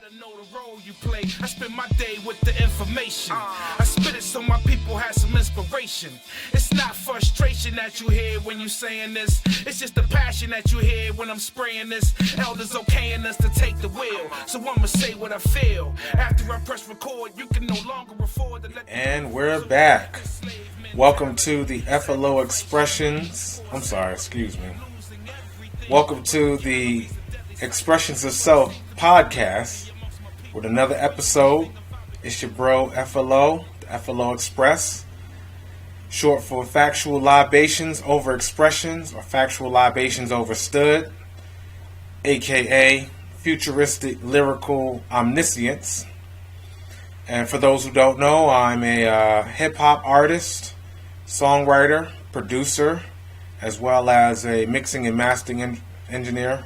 better know the role you play. I spend my day with the information. I spit it so my people have some inspiration. It's not frustration that you hear when you saying this. It's just the passion that you hear when I'm spraying this. Elders okaying us to take the wheel, so I'ma say what I feel. After I press record, you can no longer afford to let. And we're back. Welcome to the F.L.O. Xpressionz. I'm sorry, excuse me. Welcome to the Xpressionz of Self podcast with another episode. It's your bro F.L.O., the F.L.O. Express, short for Factual Libations Over Xpressionz, or Factual Libations Overstood, aka Futuristic Lyrical Omniscience. And for those who don't know, I'm a hip-hop artist, songwriter, producer, as well as a mixing and mastering engineer.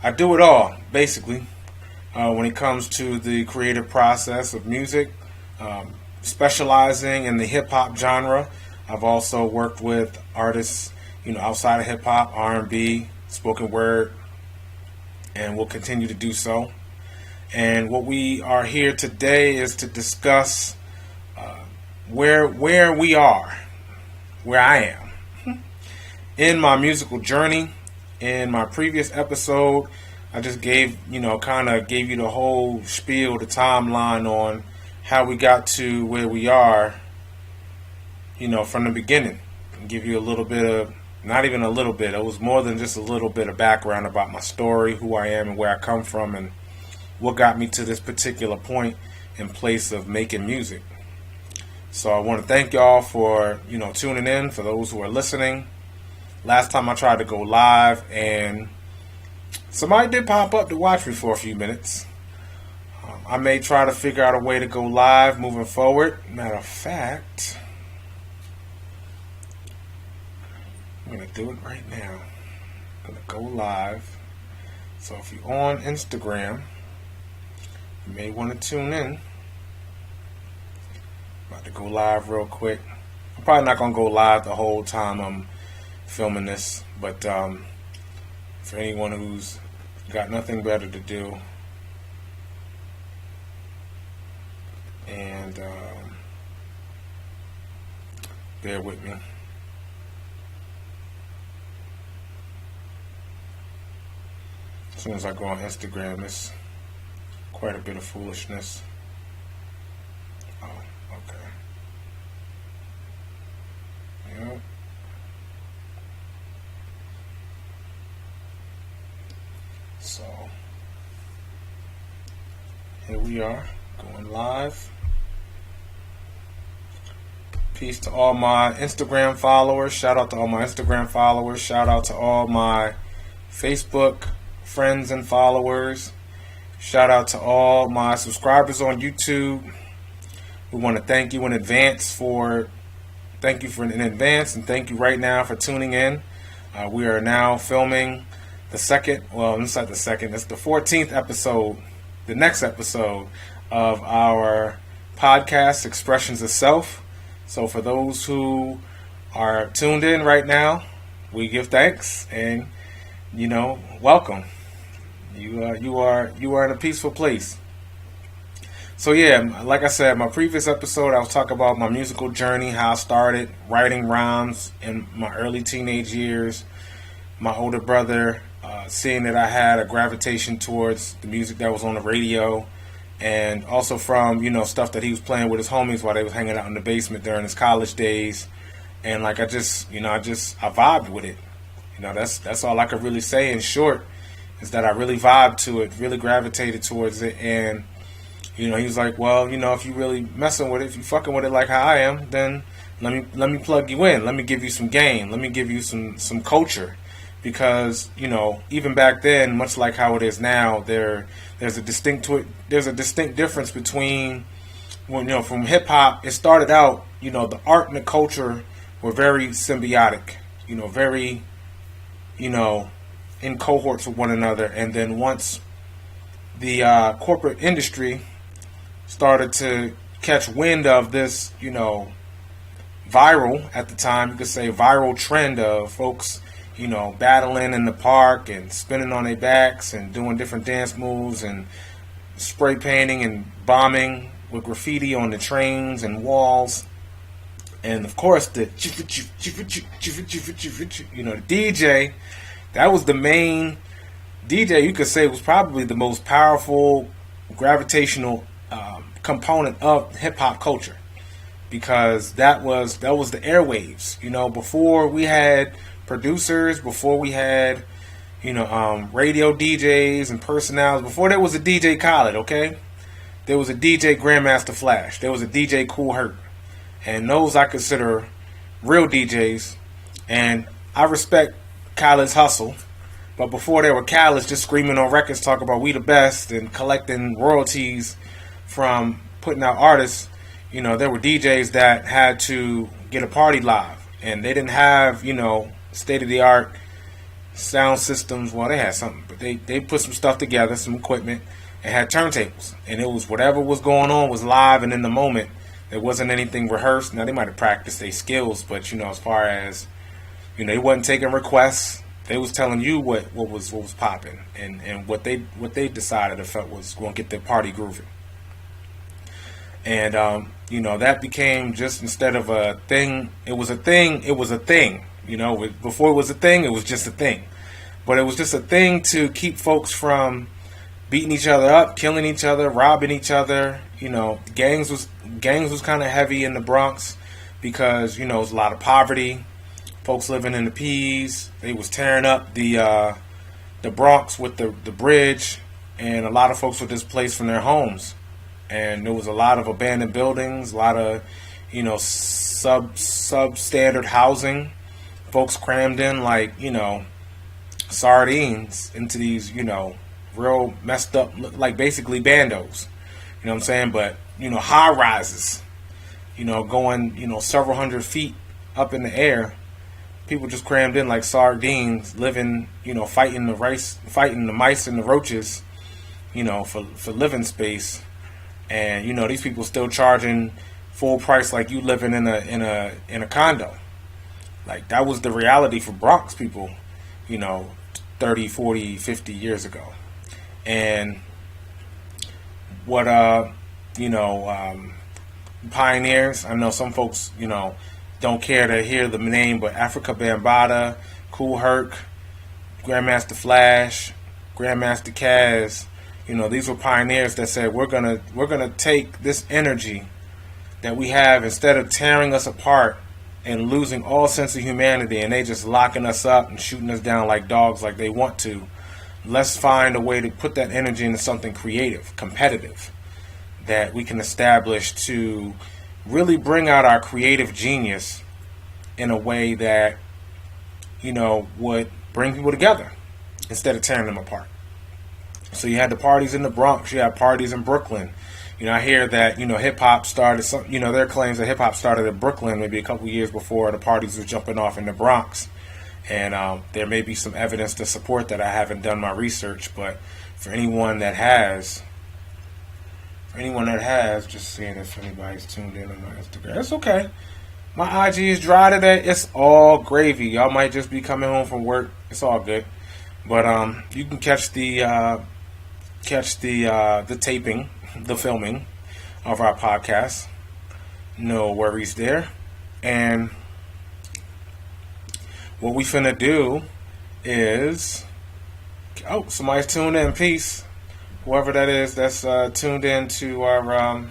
I do it all, basically, when it comes to the creative process of music, specializing in the hip-hop genre. I've also worked with artists, outside of hip-hop, R&B, spoken word, and will continue to do so. And what we are here today is to discuss where we are, where I am in my musical journey. In my previous episode, I just gave you the whole spiel, the timeline on how we got to where we are, from the beginning. And give you a little bit of, not even a little bit, it was more than just a little bit of background about my story, who I am and where I come from, and what got me to this particular point in place of making music. So I want to thank y'all for, tuning in, for those who are listening. Last time I tried to go live and somebody did pop up to watch me for a few minutes. I may try to figure out a way to go live moving forward. Matter of fact, I'm going to do it right now. I'm going to go live. So if you're on Instagram, you may want to tune in. About to go live real quick. I'm probably not going to go live the whole time I'm filming this, but for anyone who's got nothing better to do, and bear with me. As soon as I go on Instagram, it's quite a bit of foolishness. Oh, okay. Yep. So, here we are, going live. Peace to all my Instagram followers. Shout out to all my Instagram followers. Shout out to all my Facebook friends and followers. Shout out to all my subscribers on YouTube. We want to thank you in advance and thank you right now for tuning in. We are now filming it's not the second, it's the 14th episode, the next episode of our podcast, Xpressionz of Self. So for those who are tuned in right now, we give thanks and, welcome. You are in a peaceful place. So yeah, like I said, my previous episode, I was talking about my musical journey, how I started writing rhymes in my early teenage years. My older brother, seeing that I had a gravitation towards the music that was on the radio, and also from, stuff that he was playing with his homies while they was hanging out in the basement during his college days. And like, I vibed with it. That's all I could really say in short, is that I really vibed to it, really gravitated towards it. And, he was like, well, if you really messing with it, if you fucking with it like how I am, then let me plug you in. Let me give you some game. Let me give you some culture. Because, even back then, much like how it is now, there's a distinct difference between, from hip hop. It started out, the art and the culture were very symbiotic, very, in cohorts with one another. And then once the corporate industry started to catch wind of this, viral, at the time, you could say viral trend of folks battling in the park and spinning on their backs and doing different dance moves and spray painting and bombing with graffiti on the trains and walls. And of course the DJ, that was the main DJ, you could say, was probably the most powerful gravitational component of hip hop culture, because that was the airwaves. Before we had producers, before we had radio DJs and personalities, before there was a DJ Khaled, okay, there was a DJ Grandmaster Flash, there was a DJ Kool Herc, and those I consider real DJs. And I respect Khaled's hustle, but before there were Khaled's just screaming on records, talking about we the best and collecting royalties from putting out artists, there were DJs that had to get a party live, and they didn't have state of the art sound systems. Well, they had something, but they put some stuff together, some equipment, and had turntables, and it was whatever was going on was live and in the moment. There wasn't anything rehearsed. Now they might have practiced their skills, but as far as they wasn't taking requests. They was telling you what was popping, and what they decided or felt was going to get their party grooving. And that became, just instead of a thing, it was a thing. Before it was a thing, it was just a thing. But it was just a thing to keep folks from beating each other up, killing each other, robbing each other. Gangs was kind of heavy in the Bronx because it was a lot of poverty. Folks living in the P's, they was tearing up the Bronx with the bridge, and a lot of folks were displaced from their homes. And there was a lot of abandoned buildings, a lot of substandard housing. Folks crammed in like sardines into these real messed up, like basically bandos. You know what I'm saying? But high rises, going several hundred feet up in the air. People just crammed in like sardines, living, fighting the mice and the roaches, for living space. And these people still charging full price like you living in a condo. Like that was the reality for Bronx people, 30, 40, 50 years ago. And what pioneers, I know some folks, don't care to hear the name, but Africa Bambaataa, Kool Herc, Grandmaster Flash, Grandmaster Caz, these were pioneers that said we're gonna take this energy that we have, instead of tearing us apart and losing all sense of humanity, and they just locking us up and shooting us down like dogs like they want to. Let's find a way to put that energy into something creative, competitive, that we can establish to really bring out our creative genius in a way that would bring people together instead of tearing them apart. So you had the parties in the Bronx, you had parties in Brooklyn. I hear that hip hop started. There are claims that hip hop started in Brooklyn maybe a couple years before the parties were jumping off in the Bronx, and there may be some evidence to support that. I haven't done my research, but for anyone that has, just seeing if anybody's tuned in on my Instagram. It's okay. My IG is dry today. It's all gravy. Y'all might just be coming home from work. It's all good. But you can catch the taping, the filming of our podcast. No worries there. And what we finna do is, somebody's tuned in. Peace. Whoever that is that's tuned in to our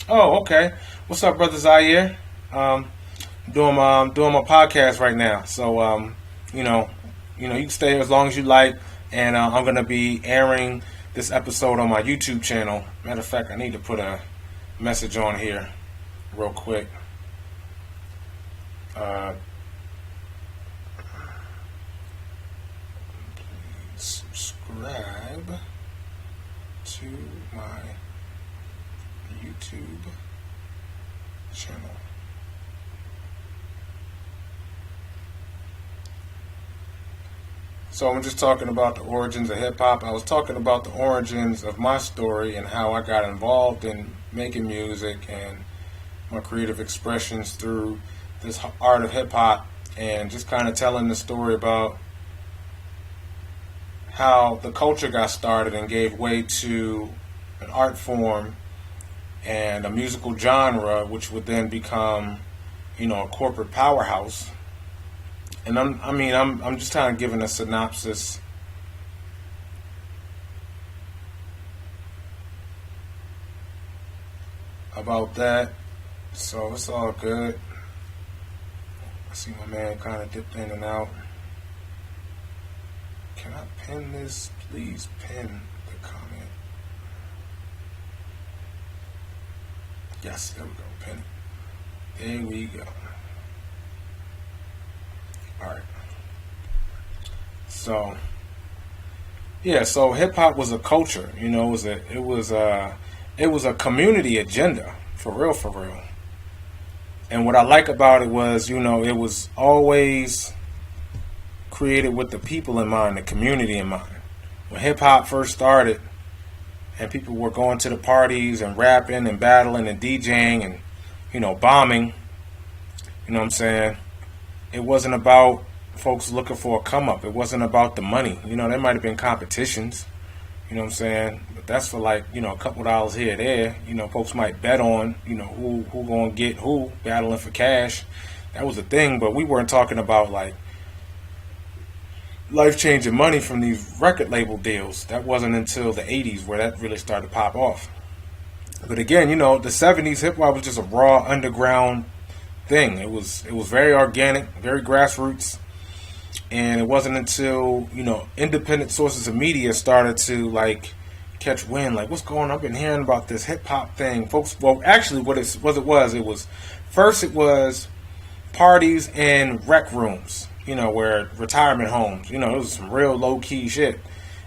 okay. What's up, brother Zaire? Doing my podcast right now. So you can stay as long as you like, and I'm gonna be airing this episode on my YouTube channel. Matter of fact, I need to put a message on here real quick. Please subscribe to my YouTube channel. So I'm just talking about the origins of hip-hop. I was talking about the origins of my story and how I got involved in making music and my creative expressions through this art of hip-hop, and just kind of telling the story about how the culture got started and gave way to an art form and a musical genre, which would then become, a corporate powerhouse. And I'm just kind of giving a synopsis about that. So it's all good. I see my man kind of dipped in and out. Can I pin this? Please pin the comment. Yes, there we go. Pin it. There we go. Alright. So yeah, so hip hop was a culture, it was a community agenda, for real. And what I like about it was, it was always created with the people in mind, the community in mind. When hip hop first started and people were going to the parties and rapping and battling and DJing and, bombing, what I'm saying? It wasn't about folks looking for a come up. It wasn't about the money. There might have been competitions, what I'm saying? But that's for like, a couple dollars here or there. Folks might bet on, who gonna get who, battling for cash. That was a thing, but we weren't talking about like life-changing money from these record label deals. That wasn't until the 80s where that really started to pop off. But again, the 70s hip-hop was just a raw underground thing. It was very organic, very grassroots. And it wasn't until, independent sources of media started to like catch wind, like what's going on? I've been hearing about this hip-hop thing. Folks, well, actually what it was first it was parties and rec rooms, where retirement homes, it was some real low-key shit.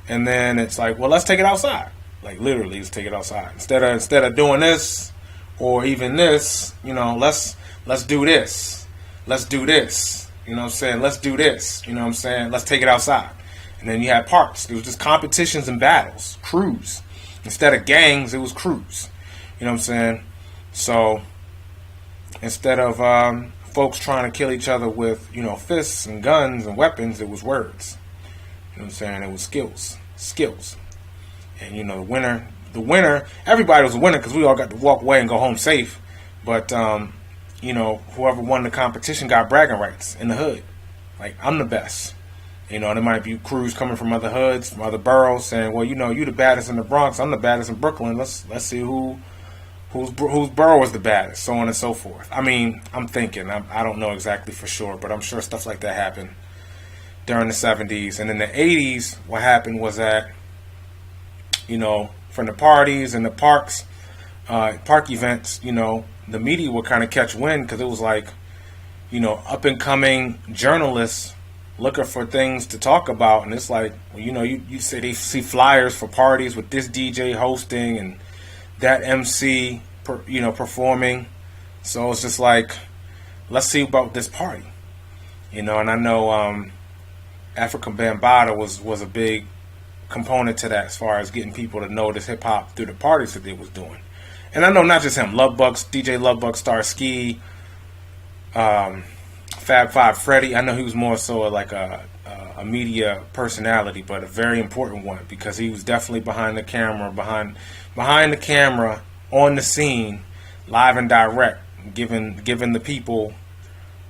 And then it's like, well, let's take it outside. Like literally, let's take it outside. Instead of doing this or even this, let's do this. Let's do this. Let's do this. Let's take it outside. And then you had parks. There was just competitions and battles, crews. Instead of gangs, it was crews. So instead of folks trying to kill each other with, fists and guns and weapons, it was words. It was skills. And the winner, everybody was a winner because we all got to walk away and go home safe. But whoever won the competition got bragging rights in the hood. Like, I'm the best. There might be crews coming from other hoods, from other boroughs, saying, well, you the baddest in the Bronx, I'm the baddest in Brooklyn. Let's see whose borough is the baddest, so on and so forth. I'm thinking. I don't know exactly for sure, but I'm sure stuff like that happened during the 70s. And in the 80s, what happened was that, from the parties and the park events, the media would kind of catch wind because it was like, up and coming journalists looking for things to talk about, and it's like, you say they see flyers for parties with this DJ hosting and that MC, performing. So it's just like, let's see about this party, and I know African Bambaataa was a big component to that as far as getting people to notice hip hop through the parties that they was doing. And I know not just him, DJ Lovebuck, Starsky, Fab Five Freddy. I know he was more so like a media personality, but a very important one because he was definitely behind the camera, on the scene, live and direct, giving the people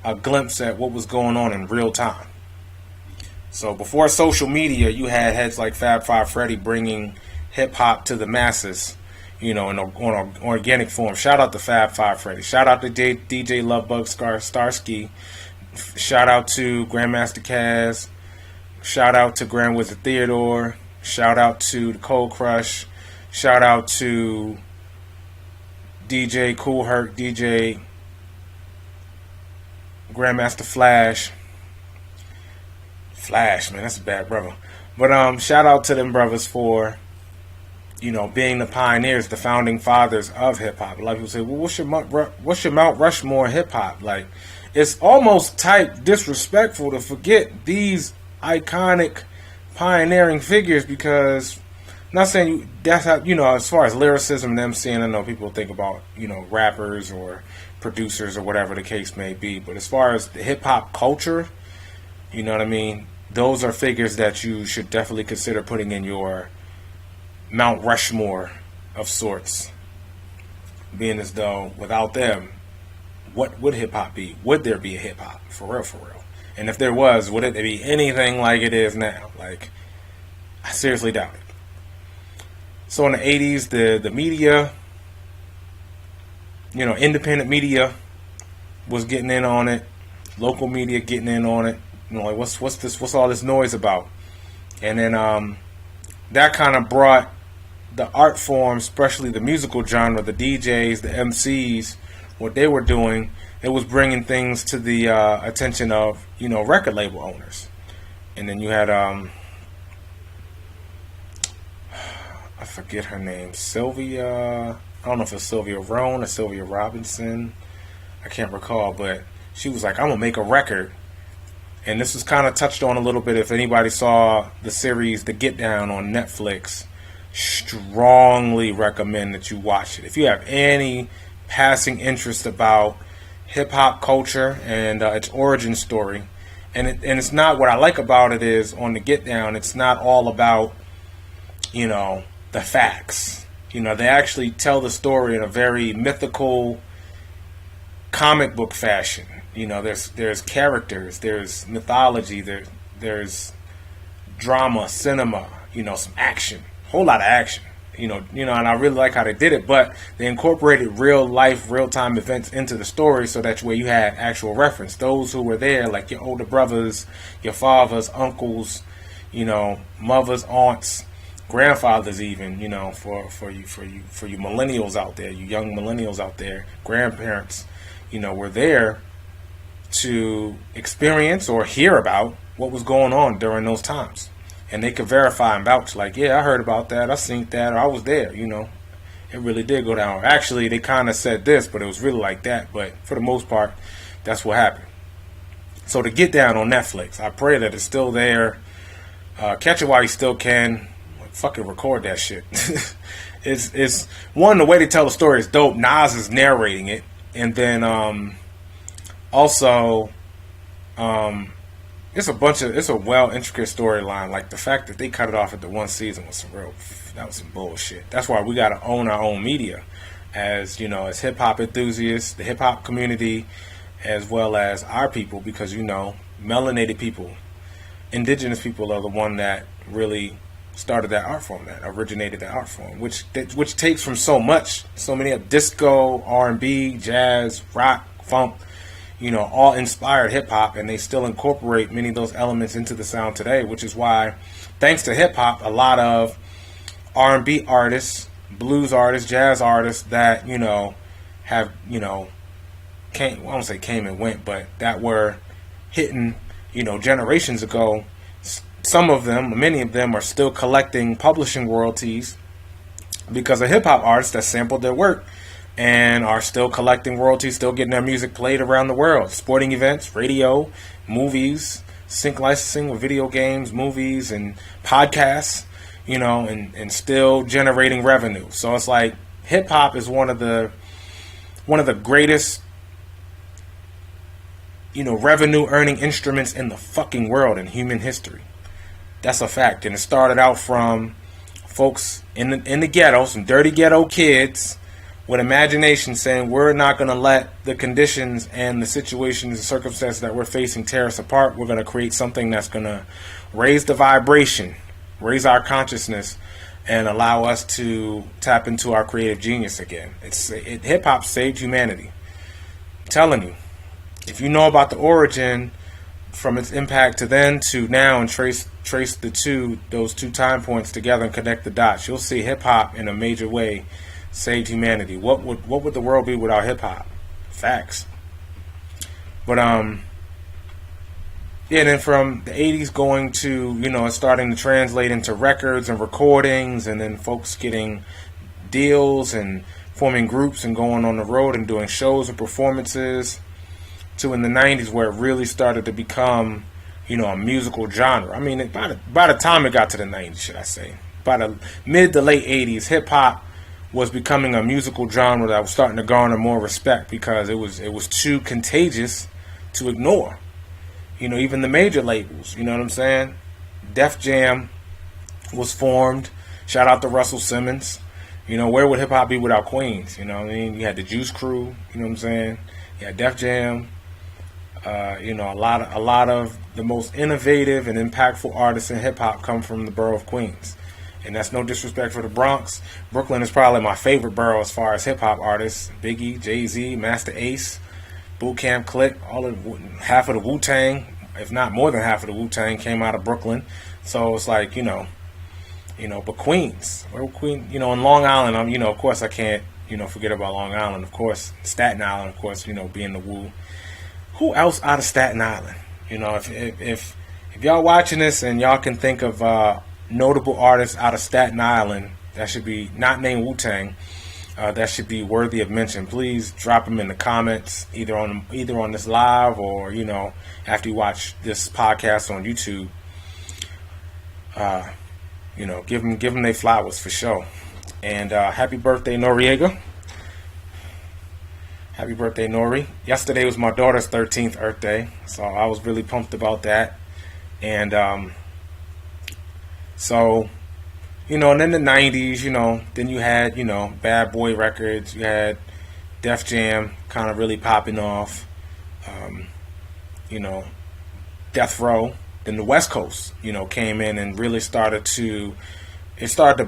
a glimpse at what was going on in real time. So before social media, you had heads like Fab Five Freddy bringing hip hop to the masses, on an organic form. Shout out to Fab Five Freddy. Shout out to DJ Lovebug Starsky. Shout out to Grandmaster Caz. Shout out to Grand Wizard Theodore. Shout out to the Cold Crush. Shout out to DJ Kool Herc, DJ Grandmaster Flash. Flash, man, that's a bad brother. But shout out to them brothers for, being the pioneers, the founding fathers of hip hop. A lot of people say, well, what's your Mount Rushmore hip hop? Like, it's almost type disrespectful to forget these iconic pioneering figures because I'm not saying that's how, as far as lyricism and MCing, I know people think about, rappers or producers or whatever the case may be. But as far as the hip hop culture, you know what I mean? Those are figures that you should definitely consider putting in your Mount Rushmore of sorts, being as though without them, what would hip-hop be? Would there be a hip-hop? For real, for real. And if there was, would it be anything like it is now? Like, I seriously doubt it. So in the 80s, the media, independent media was getting in on it. Local media getting in on it. Like, what's all this noise about? And then that kind of brought the art form, especially the musical genre, the DJs, the MCs, what they were doing, it was bringing things to the attention of, record label owners. And then you had, I forget her name, Sylvia, I don't know if it's Sylvia Rohn or Sylvia Robinson, I can't recall, but she was like, I'm going to make a record. And this was kind of touched on a little bit if anybody saw the series The Get Down on Netflix. Strongly recommend that you watch it. If you have any passing interest about hip-hop culture and its origin story, and it's not, what I like about it is on The Get Down, it's not all about, the facts. They actually tell the story in a very mythical comic book fashion. There's characters, there's mythology, there's drama, cinema, some action, whole lot of action, and I really like how they did it, but they incorporated real life, real time events into the story so that way you had actual reference. Those who were there, like your older brothers, your fathers, uncles, mothers, aunts, grandfathers, even, for you millennials out there, you young millennials out there, grandparents, were there to experience or hear about what was going on during those times. And they could verify and vouch, like, yeah, I heard about that, I seen that, or I was there, It really did go down. Actually, they kind of said this, but it was really like that. But for the most part, that's what happened. So to Get Down on Netflix, I pray that it's still there. Catch it while you still can. Fucking record that shit. It's one, the way they tell the story is dope. Nas is narrating it. And then also it's a well intricate storyline. Like the fact that they cut it off at the one season was some bullshit. That's why we gotta own our own media as as hip hop enthusiasts, the hip hop community, as well as our people, because melanated people, indigenous people are the one that really started that art form, that originated that art form, which takes from so many disco, R&B, jazz, rock, funk, all inspired hip-hop, and they still incorporate many of those elements into the sound today, which is why, thanks to hip-hop, a lot of R&B artists, blues artists, jazz artists that, have, I won't say came and went, but that were hitting, generations ago. Some of them, many of them, are still collecting publishing royalties because of hip-hop artists that sampled their work and are still collecting royalties, still getting their music played around the world. Sporting events, radio, movies, sync licensing with video games, movies, and podcasts, and still generating revenue. So it's like hip-hop is one of the greatest, revenue-earning instruments in the fucking world in human history. That's a fact. And it started out from folks in the ghetto, some dirty ghetto kids with imagination saying, we're not going to let the conditions and the situations and circumstances that we're facing tear us apart. We're going to create something that's going to raise the vibration, raise our consciousness, and allow us to tap into our creative genius again. Hip-hop saved humanity. I'm telling you. If you know about the origin from its impact to then to now and trace those two time points together and connect the dots, you'll see hip-hop in a major way saved humanity. What would the world be without hip-hop? Facts. But and then from the 80s going to, it's starting to translate into records and recordings, and then folks getting deals and forming groups and going on the road and doing shows and performances, to in the 90s where it really started to become, a musical genre. I mean, by the time it got to the 90s, should I say, by the mid to late 80s, hip-hop was becoming a musical genre that was starting to garner more respect because it was too contagious to ignore. Even the major labels, you know what I'm saying? Def Jam was formed. Shout out to Russell Simmons. You know, where would hip hop be without Queens? You know what I mean? You had the Juice Crew. You know what I'm saying? You had Def Jam. You know, a lot of the most innovative and impactful artists in hip hop come from the borough of Queens, and that's no disrespect for the Bronx. Brooklyn is probably my favorite borough as far as hip hop artists. Biggie, Jay-Z, Master Ace, Boot Camp Click, half of the Wu-Tang, if not more than half of the Wu-Tang, came out of Brooklyn. So it's like, but Queens, you know, in Long Island, you know, of course I can't, you know, forget about Long Island, of course, Staten Island, of course, you know, being the Wu. Who else out of Staten Island? You know, if y'all watching this and y'all can think of notable artists out of Staten Island that should be not named Wu-Tang, that should be worthy of mention, please drop them in the comments, either on this live or, you know, after you watch this podcast on YouTube. You know, give them their flowers for sure. And happy birthday, Noriega. Happy birthday, Nori. Yesterday was my daughter's 13th birthday, so I was really pumped about that. And so, you know, and in the 90s, you know, then you had, you know, Bad Boy Records. You had Def Jam kind of really popping off. You know, Death Row. Then the West Coast, you know, came in and really started to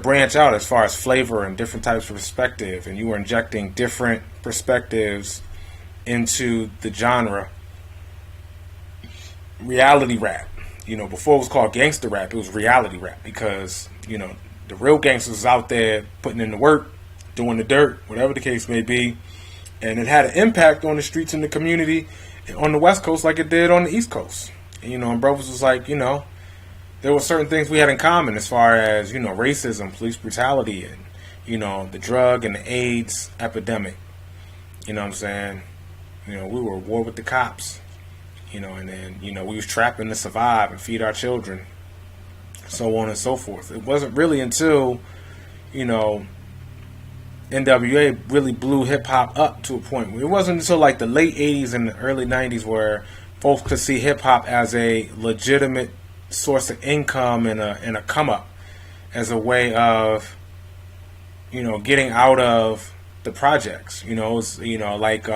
branch out as far as flavor and different types of perspective, and you were injecting different perspectives into the genre. Reality rap, you know, before it was called gangster rap, it was reality rap, because, you know, the real gangsters was out there putting in the work, doing the dirt, whatever the case may be, and it had an impact on the streets and the community on the West Coast like it did on the East Coast. You know, and brothers was like, you know, there were certain things we had in common as far as, you know, racism, police brutality, and, you know, the drug and the AIDS epidemic. You know what I'm saying? You know, we were at war with the cops, you know, and then, you know, we was trapping to survive and feed our children, so on and so forth. It wasn't really until, you know, NWA really blew hip-hop up to a point. It wasn't until like the late 80s and the early 90s where folks could see hip-hop as a legitimate source of income and a come-up, as a way of, you know, getting out of the projects. You know, it's, you know, like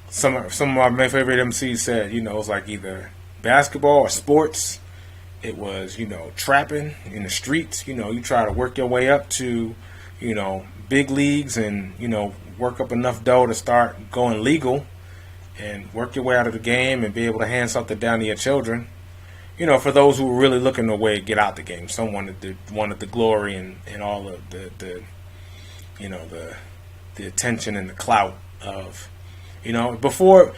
some of my favorite MCs said, you know, it was like either basketball or sports. It was, you know, trapping in the streets. You know, you try to work your way up to, you know, big leagues and, you know, work up enough dough to start going legal and work your way out of the game and be able to hand something down to your children. You know, for those who were really looking to way get out the game. Some wanted the glory and all of the you know, the attention and the clout of, you know, before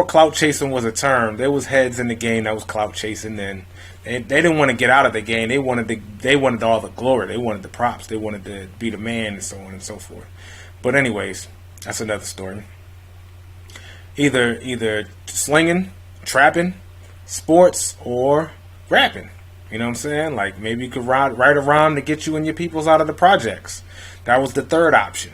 clout chasing was a term, there was heads in the game that was clout chasing, and they didn't want to get out of the game. They wanted all the glory. They wanted the props. They wanted to be the man, and so on and so forth. But anyways, that's another story. Either slinging, trapping, sports, or rapping. You know what I'm saying? Like, maybe you could write a rhyme to get you and your peoples out of the projects. That was the third option.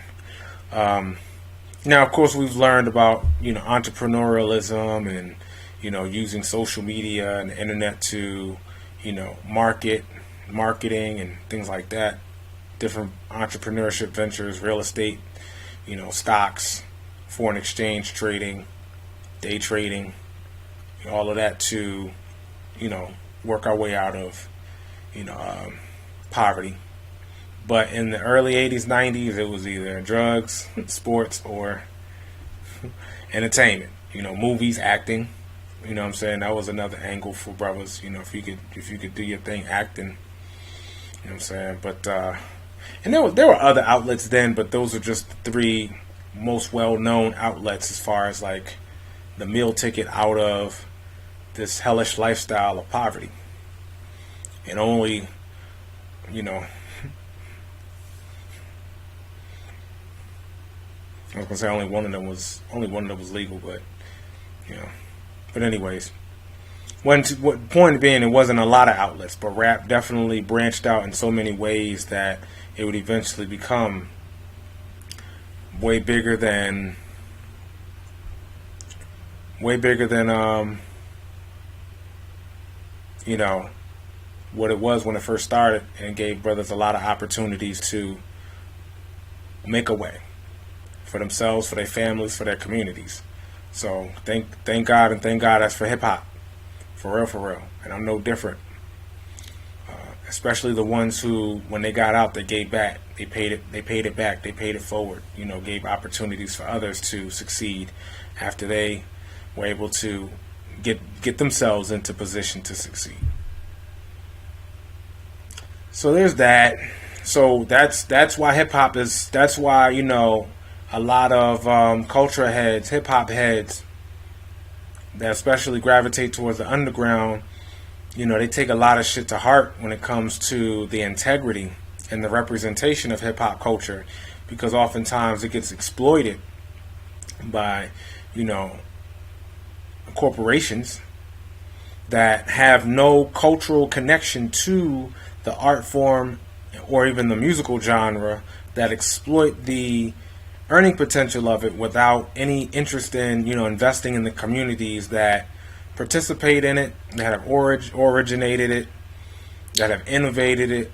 Now, of course, we've learned about, you know, entrepreneurialism and, you know, using social media and the internet to, you know, marketing and things like that. Different entrepreneurship ventures, real estate, you know, stocks, foreign exchange trading, day trading, all of that to, you know, work our way out of, you know, poverty. But in the early 80s, 90s, it was either drugs, sports, or entertainment. You know, movies, acting. You know what I'm saying? That was another angle for brothers. You know, if you could do your thing acting. You know what I'm saying? But and there were other outlets then, but those are just the three most well-known outlets as far as like the meal ticket out of this hellish lifestyle of poverty. And only, you know, I was gonna say only one of them was legal, but you know. But anyways, what point being, it wasn't a lot of outlets, but rap definitely branched out in so many ways that it would eventually become way bigger than you know, what it was when it first started, and gave brothers a lot of opportunities to make a way for themselves, for their families, for their communities. So thank God, and thank God that's for hip hop, for real. And I'm no different. Especially the ones who, when they got out, they gave back. They paid it back. They paid it forward. Gave opportunities for others to succeed after they were able to get themselves into position to succeed. So there's that. So that's why hip hop is. That's why a lot of culture heads, hip hop heads, that especially gravitate towards the underground. They take a lot of shit to heart when it comes to the integrity and the representation of hip hop culture, because oftentimes it gets exploited by, corporations that have no cultural connection to the art form or even the musical genre, that exploit the earning potential of it without any interest in, investing in the communities that participate in it, that have originated it, that have innovated it,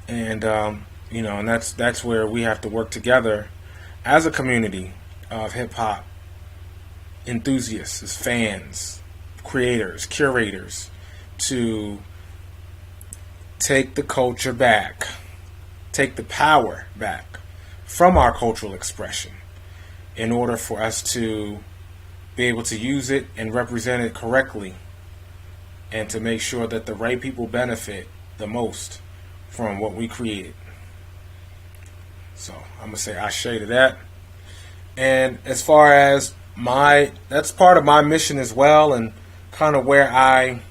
and and that's where we have to work together as a community of hip hop enthusiasts, as fans, creators, curators, to take the culture back, take the power back from our cultural expression, in order for us to be able to use it and represent it correctly, and to make sure that the right people benefit the most from what we created. So I'm gonna say ashe to that. And as far as that's part of my mission as well, and kind of where I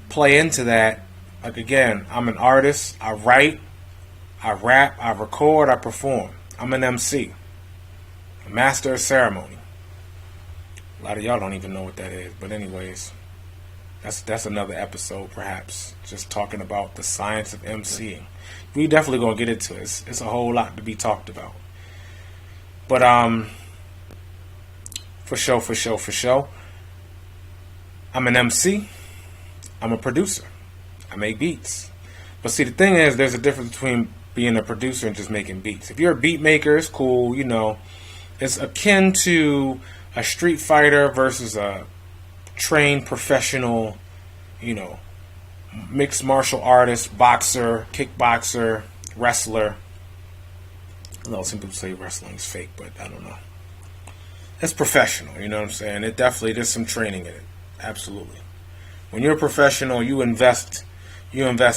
play into that. Like, again, I'm an artist. I write, I rap, I record, I perform. I'm an MC, a master of ceremony. A lot of y'all don't even know what that is, but anyways, that's another episode, perhaps, just talking about the science of MCing. We definitely gonna get into it. It's a whole lot to be talked about. But for sure, I'm an MC. I'm a producer. I make beats. But see, the thing is, there's a difference between being a producer and just making beats. If you're a beat maker, it's cool. It's akin to a street fighter versus a trained professional, mixed martial artist, boxer, kickboxer, wrestler. Well, some people say wrestling is fake, but I don't know. It's professional, you know what I'm saying? There's some training in it. Absolutely. When you're a professional, you invest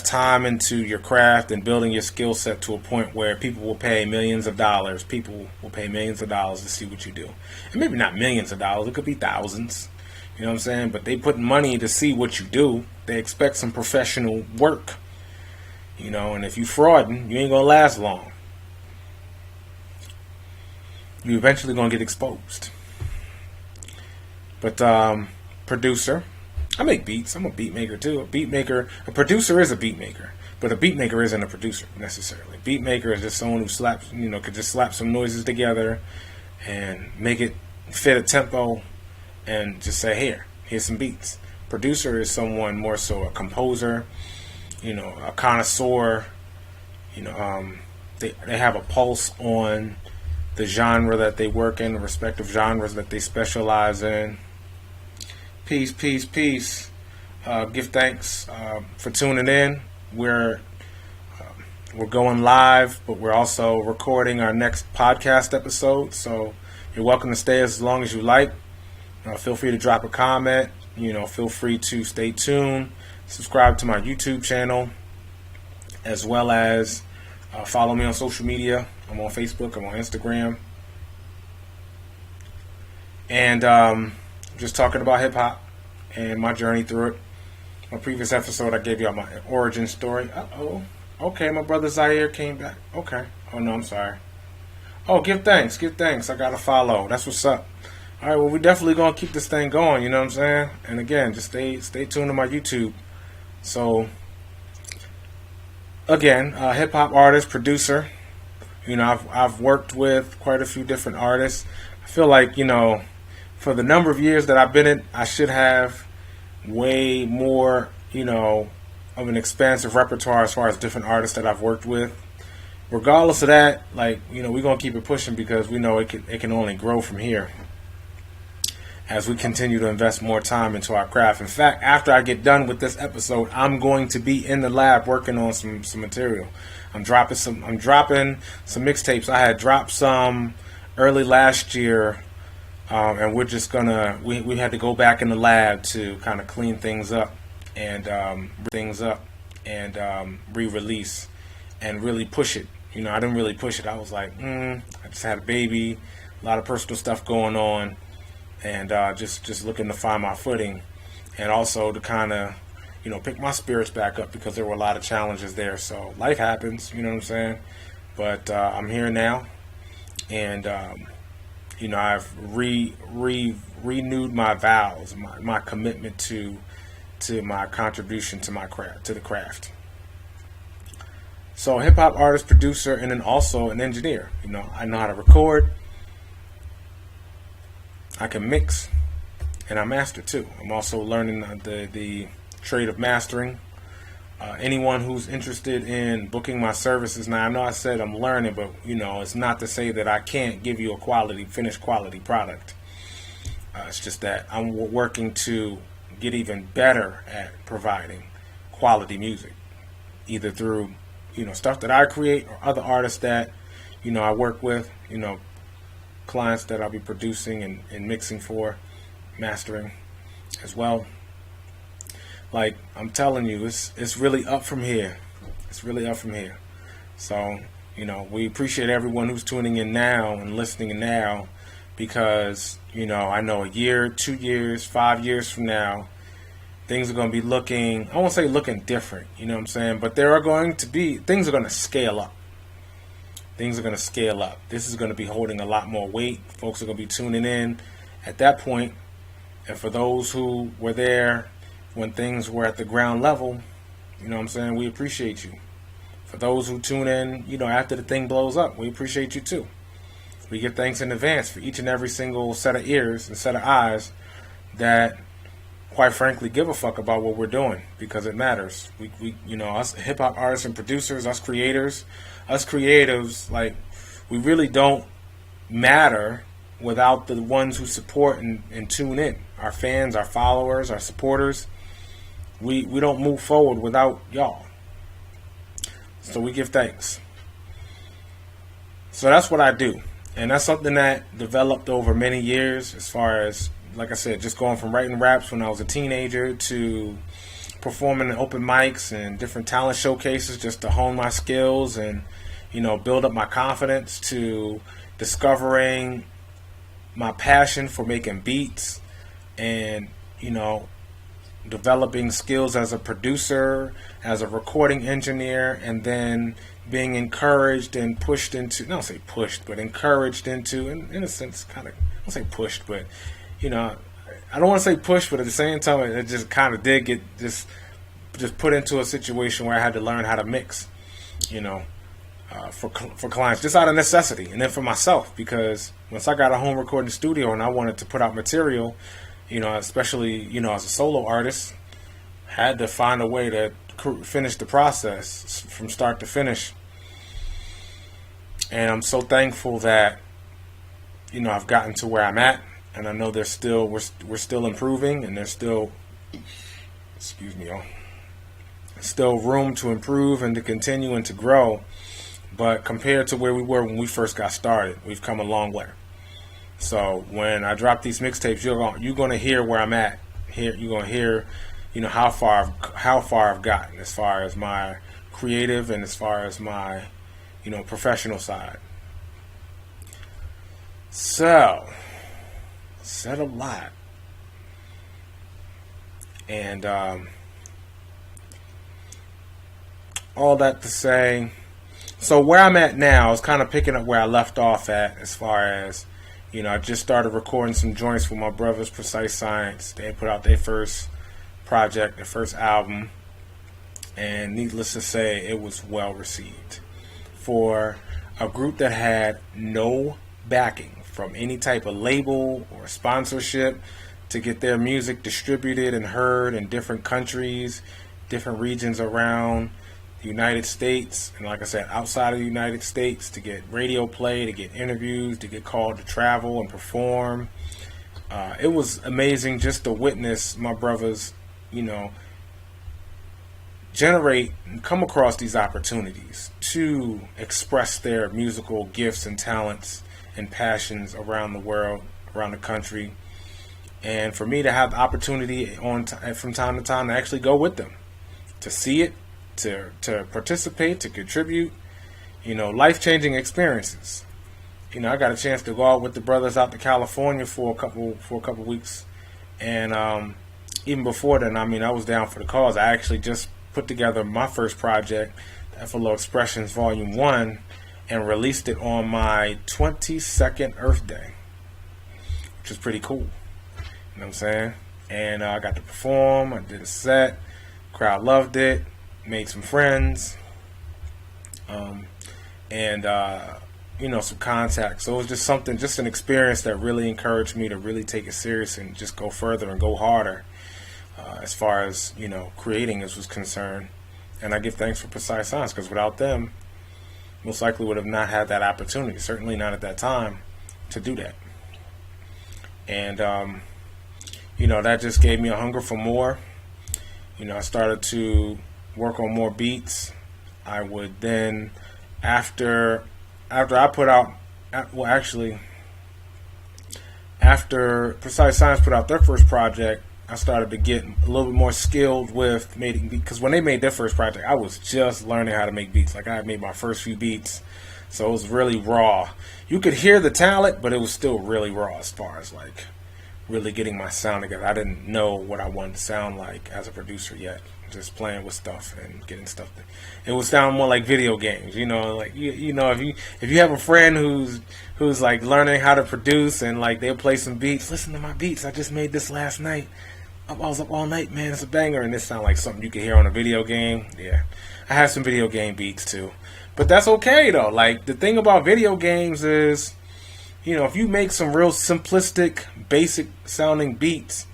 time into your craft and building your skill set to a point where people will pay millions of dollars. People will pay millions of dollars to see what you do. And maybe not millions of dollars. It could be thousands. You know what I'm saying? But they put money to see what you do. They expect some professional work. And if you frauding, you ain't going to last long. You eventually going to get exposed. But producer. I make beats. I'm a beat maker too. A producer is a beat maker, but a beat maker isn't a producer necessarily. Beat maker is just someone who could just slap some noises together and make it fit a tempo and just say, here's some beats. Producer is someone more so a composer, a connoisseur. They have a pulse on the genre that they work in, the respective genres that they specialize in. Peace. Give thanks for tuning in. We're going live, but we're also recording our next podcast episode. So you're welcome to stay as long as you like. Feel free to drop a comment. Feel free to stay tuned. Subscribe to my YouTube channel, as well as follow me on social media. I'm on Facebook. I'm on Instagram. And just talking about hip-hop and my journey through it. My previous episode, I gave y'all my origin story. Okay, my brother Zaire came back. Okay. Oh, no, I'm sorry. Oh, give thanks. I got to follow. That's what's up. All right, well, we're definitely going to keep this thing going, you know what I'm saying? And again, just stay tuned to my YouTube. So, again, hip-hop artist, producer. I've worked with quite a few different artists. I feel like, for the number of years that I've been in, I should have way more, of an expansive repertoire as far as different artists that I've worked with. Regardless of that, like, you know, we're gonna keep it pushing because we know it can only grow from here as we continue to invest more time into our craft. In fact, after I get done with this episode, I'm going to be in the lab working on some material. I'm dropping some mixtapes. I had dropped some early last year, and we're just gonna we had to go back in the lab to kind of clean things up and re-release and really push it. You know, I didn't really push it. I was like, I just had a baby, a lot of personal stuff going on, and just looking to find my footing, and also to kind of, you know, pick my spirits back up because there were a lot of challenges there. So life happens, you know what I'm saying? But I'm here now, and you know, I've renewed my vows, my commitment to my contribution to the craft. So, hip hop artist, producer, and then also an engineer. You know, I know how to record, I can mix, and I master too. I'm also learning the trade of mastering. Anyone who's interested in booking my services, now I know I said I'm learning, but you know, it's not to say that I can't give you a finished quality product. It's just that I'm working to get even better at providing quality music, either through, you know, stuff that I create or other artists that, you know, I work with, you know, clients that I'll be producing and mixing for, mastering as well. Like, I'm telling you, it's really up from here. It's really up from here. So, you know, we appreciate everyone who's tuning in now and listening now, because, you know, I know a year, 2 years, 5 years from now, things are going to be looking, I won't say looking different, you know what I'm saying? But there are going to be, things are going to scale up. Things are going to scale up. This is going to be holding a lot more weight. Folks are going to be tuning in at that point. And for those who were there when things were at the ground level, you know what I'm saying, we appreciate you. For those who tune in, you know, after the thing blows up, we appreciate you too. We give thanks in advance for each and every single set of ears and set of eyes that, quite frankly, give a fuck about what we're doing, because it matters. We you know, us hip hop artists and producers, us creators, us creatives, like, we really don't matter without the ones who support and tune in. Our fans, our followers, our supporters. We don't move forward without y'all. So we give thanks. So that's what I do. And that's something that developed over many years, as far as, like I said, just going from writing raps when I was a teenager to performing in open mics and different talent showcases just to hone my skills and, you know, build up my confidence, to discovering my passion for making beats and, you know, developing skills as a producer, as a recording engineer, and then being encouraged and pushed into, I don't say pushed, but encouraged into, in a sense, kind of, I don't say pushed, but, you know, I don't want to say pushed, but at the same time, it just kind of did get just put into a situation where I had to learn how to mix, you know, for clients, just out of necessity, and then for myself, because once I got a home recording studio and I wanted to put out material, you know, especially, you know, as a solo artist, had to find a way to finish the process from start to finish. And I'm so thankful that, you know, I've gotten to where I'm at, and I know there's still, we're still improving, and there's still, excuse me, y'all, still room to improve and to continue and to grow. But compared to where we were when we first got started, we've come a long way. So when I drop these mixtapes, you're going to hear where I'm at. You're going to hear, you know, how far I've gotten as far as my creative and as far as my, you know, professional side. So, said a lot. And all that to say, so where I'm at now is kind of picking up where I left off at, as far as, you know, I just started recording some joints with my brothers, Precise Science. They put out their first project, their first album, and needless to say, it was well received. For a group that had no backing from any type of label or sponsorship to get their music distributed and heard in different countries, different regions around the United States, and like I said, outside of the United States, to get radio play, to get interviews, to get called to travel and perform. It was amazing just to witness my brothers, generate and come across these opportunities to express their musical gifts and talents and passions around the world, around the country. And for me to have the opportunity from time to time to actually go with them, to see it, to participate, to contribute, life-changing experiences. I got a chance to go out with the brothers out to California for a couple weeks, and even before then, I was down for the cause. I actually just put together my first project, the F.L.O. Xpressionz Volume 1, and released it on my 22nd Earth Day, which is pretty cool. You know what I'm saying? And I got to perform. I did a set. Crowd loved it. Made some friends. Some contacts. So it was just an experience that really encouraged me to really take it serious and just go further and go harder as far as, creating was concerned. And I give thanks for Precise Science, because without them, most likely would have not had that opportunity, certainly not at that time, to do that. And, that just gave me a hunger for more. I started to work on more beats. I would then, after Precise Science put out their first project, I started to get a little bit more skilled with making beats. Because when they made their first project, I was just learning how to make beats. Like, I had made my first few beats, so it was really raw. You could hear the talent, but it was still really raw as far as like really getting my sound together. I didn't know what I wanted to sound like as a producer yet. Just playing with stuff and getting stuff. It would sound more like video games, like if you have a friend who's like learning how to produce, and like they'll play some beats. Listen to my beats. I just made this last night. I was up all night, man. It's a banger, and this sound like something you can hear on a video game. Yeah, I have some video game beats too, but that's okay though. Like, the thing about video games is, if you make some real simplistic, basic sounding beats,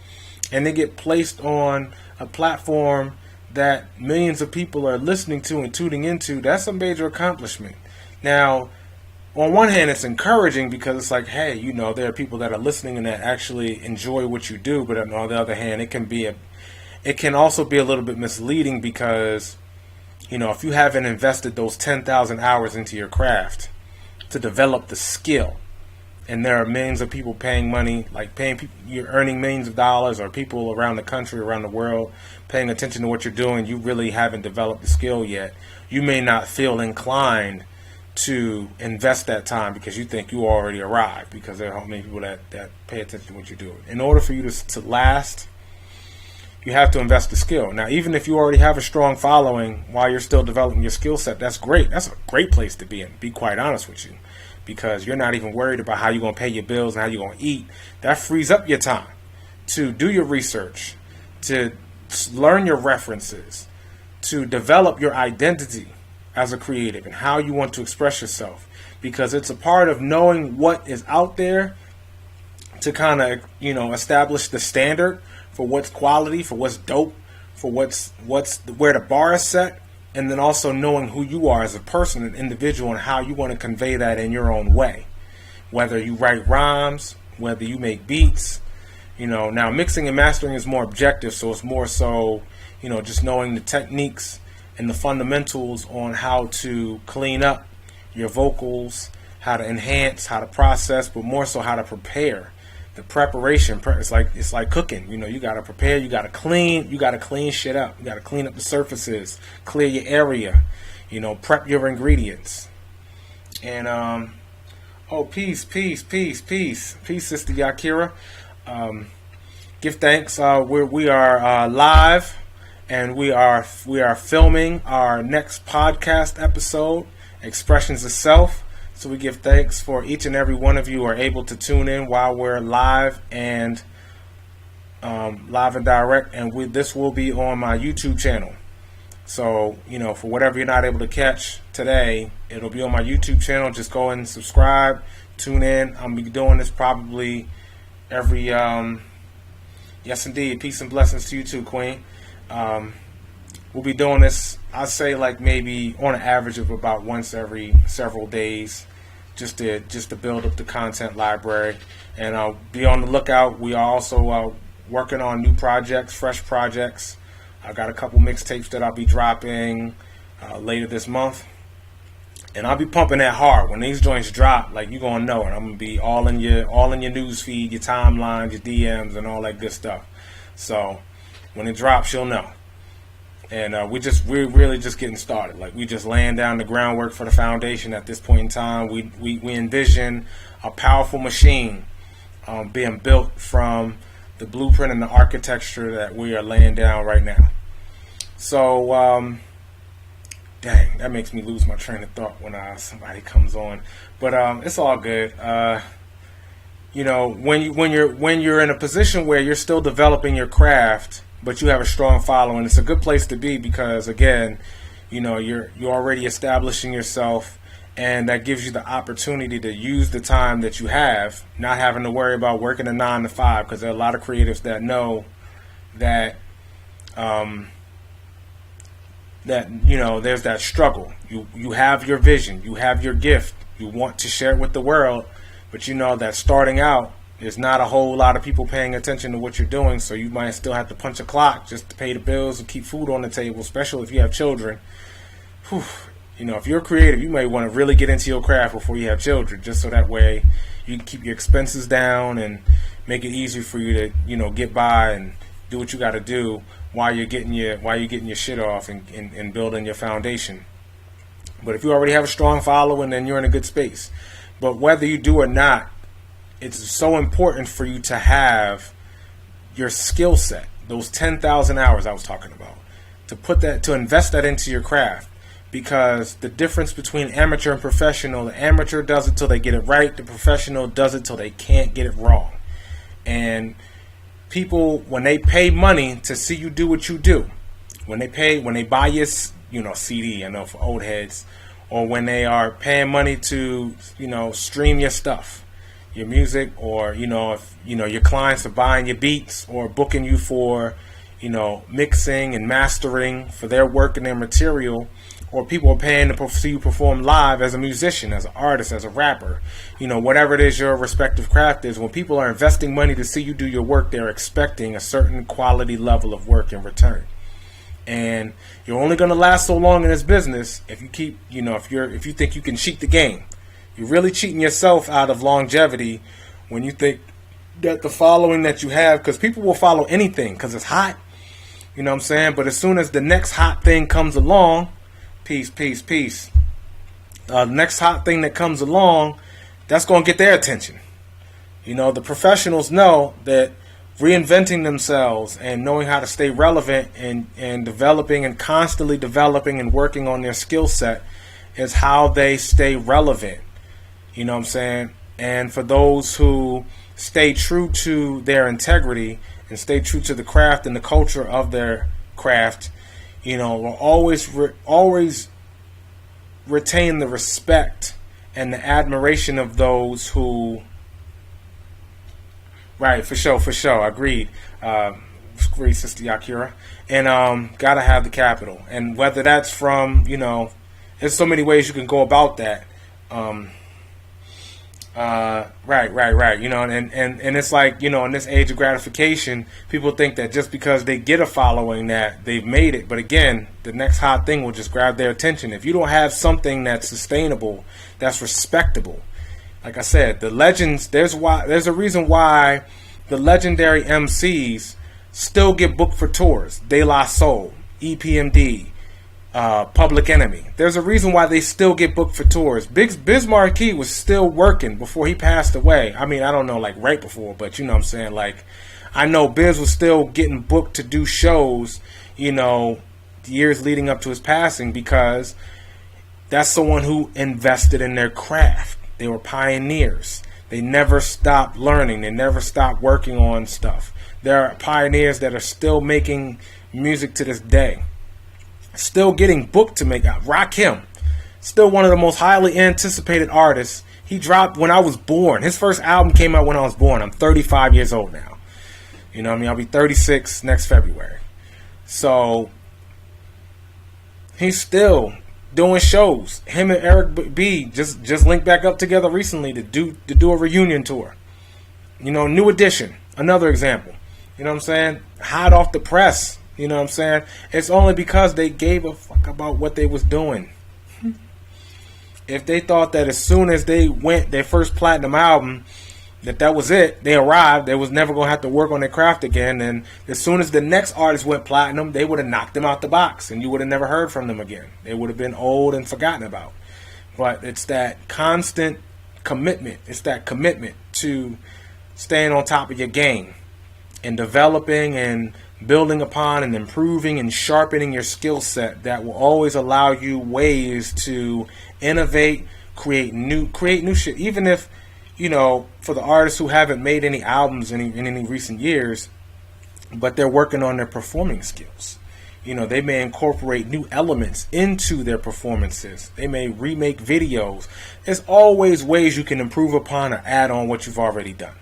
and they get placed on a platform that millions of people are listening to and tuning into, that's a major accomplishment. Now, on one hand, it's encouraging because it's like, hey, there are people that are listening and that actually enjoy what you do. But on the other hand, it can also be a little bit misleading because, if you haven't invested those 10,000 hours into your craft to develop the skill, and there are millions of people paying money, you're earning millions of dollars, or people around the country, around the world, paying attention to what you're doing, you really haven't developed the skill yet. You may not feel inclined to invest that time because you think you already arrived, because there are many people that pay attention to what you're doing. In order for you to last, you have to invest the skill. Now, even if you already have a strong following while you're still developing your skill set, that's great. That's a great place to be in, be quite honest with you. Because you're not even worried about how you're going to pay your bills and how you're going to eat. That frees up your time to do your research, to learn your references, to develop your identity as a creative and how you want to express yourself. Because it's a part of knowing what is out there to kind of, establish the standard for what's quality, for what's dope, for where the bar is set. And then also knowing who you are as a person, an individual, and how you want to convey that in your own way. Whether you write rhymes, whether you make beats. Now mixing and mastering is more objective, so it's more so, just knowing the techniques and the fundamentals on how to clean up your vocals, how to enhance, how to process, but more so how to prepare. The preparation, it's like cooking. You got to prepare, you got to clean shit up. You got to clean up the surfaces, clear your area, prep your ingredients. And peace, Sister Yakira. Give thanks. We are live, and we are filming our next podcast episode, Xpressionz itself. So we give thanks for each and every one of you who are able to tune in while we're live and direct. And this will be on my YouTube channel. So, for whatever you're not able to catch today, it'll be on my YouTube channel. Just go and subscribe, tune in. I'll be doing this probably every, yes indeed. Peace and blessings to you too, Queen. we'll be doing this, I'd say, like maybe on an average of about once every several days, just to build up the content library. And be on the lookout. We are also working on new projects, fresh projects. I got a couple mixtapes that I'll be dropping later this month, and I'll be pumping that hard. When these joints drop, like, you're gonna know it. I'm gonna be all in your news feed, your timeline, your DMs, and all that good stuff. So when it drops, you'll know. And we're really just getting started. Like, we just laying down the groundwork for the foundation at this point in time. We envision a powerful machine being built from the blueprint and the architecture that we are laying down right now. So, dang, that makes me lose my train of thought when somebody comes on. But it's all good. You know, when you're in a position where you're still developing your craft, but you have a strong following, it's a good place to be, because again, you know, you're already establishing yourself, and that gives you the opportunity to use the time that you have, not having to worry about working a 9 to 5, because there are a lot of creatives that know that that, you know, there's that struggle. You have your vision, you have your gift, you want to share it with the world, but you know that starting out, there's not a whole lot of people paying attention to what you're doing, so you might still have to punch a clock just to pay the bills and keep food on the table, especially if you have children. Whew. You know, if you're creative, you may want to really get into your craft before you have children, just so that way you can keep your expenses down and make it easier for you to, you know, get by and do what you got to do while you're getting your shit off and building your foundation. But if you already have a strong following, then you're in a good space. But whether you do or not, it's so important for you to have your skill set, those 10,000 hours I was talking about, to invest that into your craft. Because the difference between amateur and professional, the amateur does it till they get it right, the professional does it till they can't get it wrong. And people, when they pay money to see you do what you do, when they buy your, you know, CD, I know for old heads, or when they are paying money to, you know, stream your stuff, your music, or, you know, if, you know, your clients are buying your beats or booking you for, you know, mixing and mastering for their work and their material, or people are paying to see you perform live as a musician, as an artist, as a rapper, you know, whatever it is your respective craft is. When people are investing money to see you do your work, they're expecting a certain quality level of work in return. And you're only going to last so long in this business if you keep, you know, if you think you can cheat the game. You're really cheating yourself out of longevity when you think that the following that you have, because people will follow anything because it's hot, you know what I'm saying? But as soon as the next hot thing comes along, peace. The next hot thing that comes along, that's going to get their attention. You know, the professionals know that reinventing themselves and knowing how to stay relevant and developing and constantly developing and working on their skill set is how they stay relevant. You know what I'm saying? And for those who stay true to their integrity and stay true to the craft and the culture of their craft, you know, will always retain the respect and the admiration of those who. Right, for sure. Agreed. Agreed, Sister Yakira. And gotta have the capital. And whether that's from, you know, there's so many ways you can go about that. Right. You know, and it's like, you know, in this age of gratification, people think that just because they get a following that they've made it. But again, the next hot thing will just grab their attention. If you don't have something that's sustainable, that's respectable, like I said, the legends, there's a reason why the legendary MCs still get booked for tours. De La Soul, EPMD, Public Enemy. There's a reason why they still get booked for tours. Biz Markie was still working before he passed away. I mean, I don't know, like right before, but you know what I'm saying? Like, I know Biz was still getting booked to do shows, you know, years leading up to his passing, because that's someone who invested in their craft. They were pioneers. They never stopped learning. They never stopped working on stuff. There are pioneers that are still making music to this day. Still getting booked to make out. Rakim, still one of the most highly anticipated artists. He dropped when I was born. His first album came out when I was born. I'm 35 years old now. You know what I mean? I'll be 36 next February. So He's still doing shows. Him and Eric B just linked back up together recently to do a reunion tour. You know, New Edition, another example. You know what I'm saying? Hot off the press. You know what I'm saying? It's only because they gave a fuck about what they was doing. If they thought that as soon as they went their first platinum album, that was it, they arrived, they was never going to have to work on their craft again, and as soon as the next artist went platinum, they would have knocked them out the box, and you would have never heard from them again. They would have been old and forgotten about. But it's that constant commitment. It's that commitment to staying on top of your game and developing and building upon and improving and sharpening your skill set that will always allow you ways to innovate, create new shit. Even if, you know, for the artists who haven't made any albums in any recent years, but they're working on their performing skills. You know, they may incorporate new elements into their performances. They may remake videos. There's always ways you can improve upon or add on what you've already done.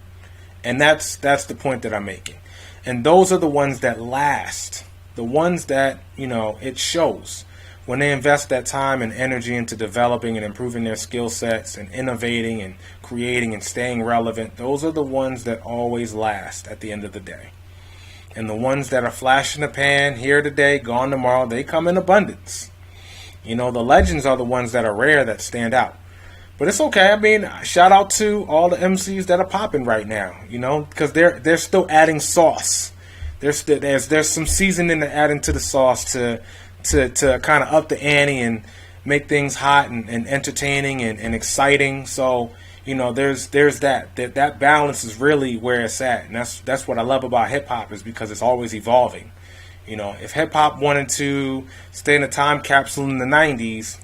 And that's the point that I'm making. And those are the ones that last. The ones that, you know, it shows. When they invest that time and energy into developing and improving their skill sets and innovating and creating and staying relevant, those are the ones that always last at the end of the day. And the ones that are flash in the pan, here today, gone tomorrow, they come in abundance. You know, the legends are the ones that are rare, that stand out. But it's okay. I mean, shout out to all the MCs that are popping right now, you know, because they're still adding sauce. There's some seasoning to add into the sauce to kind of up the ante and make things hot and entertaining and exciting. So, you know, there's that balance is really where it's at, and that's what I love about hip hop, is because it's always evolving. You know, if hip hop wanted to stay in a time capsule in the 90s,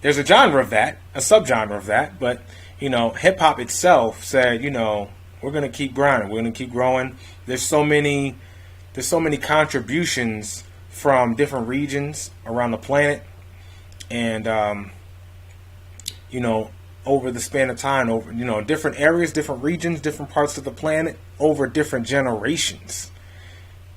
there's a genre of that, a subgenre of that, but, you know, hip hop itself said, you know, we're gonna keep grinding, we're gonna keep growing. There's so many contributions from different regions around the planet, and you know, over the span of time, over, you know, different areas, different regions, different parts of the planet, over different generations.